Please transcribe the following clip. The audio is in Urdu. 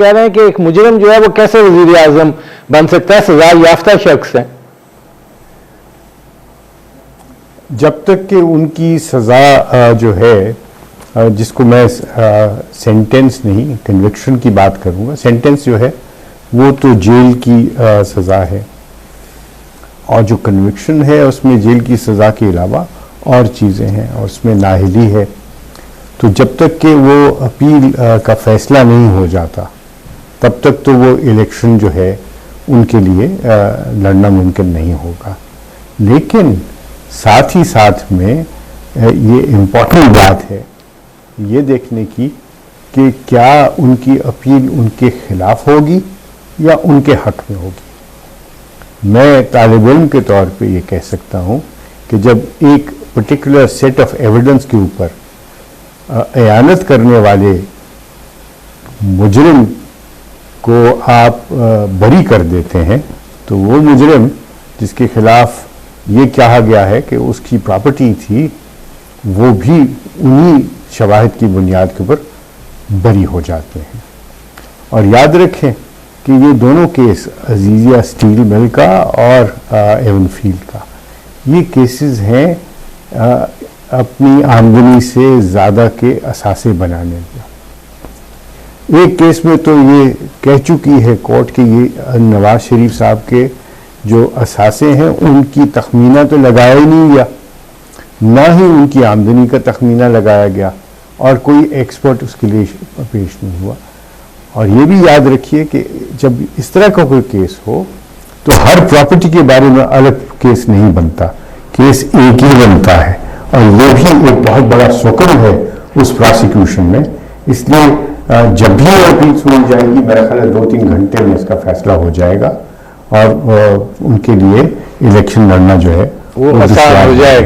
کہہ رہے ہیں کہ ایک مجرم جو ہے وہ کیسے وزیر اعظم بن سکتا ہے؟ سزا یافتہ شخص ہے. جب تک کہ ان کی سزا جو ہے، جس کو میں سینٹنس نہیں کنوکشن کی بات کروں گا، سینٹنس جو ہے وہ تو جیل کی سزا ہے، اور جو کنوکشن ہے اس میں جیل کی سزا کے علاوہ اور چیزیں ہیں، اور اس میں نااہلی ہے. تو جب تک کہ وہ اپیل کا فیصلہ نہیں ہو جاتا تب تک تو وہ الیکشن جو ہے ان کے لیے لڑنا ممکن نہیں ہوگا. لیکن ساتھ ہی ساتھ میں یہ امپورٹنٹ بات ہے یہ دیکھنے کی کہ کیا ان کی اپیل ان کے خلاف ہوگی یا ان کے حق میں ہوگی. میں طالب علم کے طور پہ یہ کہہ سکتا ہوں کہ جب ایک پرٹیکولر سیٹ آف ایویڈنس کے اوپر اعانت کرنے والے مجرم کو آپ بری کر دیتے ہیں تو وہ مجرم جس کے خلاف یہ کہا گیا ہے کہ اس کی پراپرٹی تھی وہ بھی انہی شواہد کی بنیاد کے اوپر بری ہو جاتے ہیں. اور یاد رکھیں کہ یہ دونوں کیس عزیزیہ اسٹیل مل کا اور ایون فیلڈ کا، یہ کیسز ہیں اپنی آمدنی سے زیادہ کے اثاثے بنانے کا. ایک کیس میں تو یہ کہہ چکی ہے کورٹ کہ یہ نواز شریف صاحب کے جو اثاثے ہیں ان کی تخمینہ تو لگایا ہی نہیں گیا، نہ ہی ان کی آمدنی کا تخمینہ لگایا گیا، اور کوئی ایکسپرٹ اس کے لیے پیش نہیں ہوا. اور یہ بھی یاد رکھیے کہ جب اس طرح کا کوئی کیس ہو تو ہر پراپرٹی کے بارے میں الگ کیس نہیں بنتا، کیس ایک ہی بنتا ہے، اور یہ بھی ایک بہت بڑا سکر ہے اس پراسیکیوشن میں. اس لیے جب بھی اپیل سنی جائے گی میرا خیال ہے 2-3 گھنٹے میں اس کا فیصلہ ہو جائے گا، اور ان کے لیے الیکشن لڑنا جو ہے وہ آسان ہو جائے گا.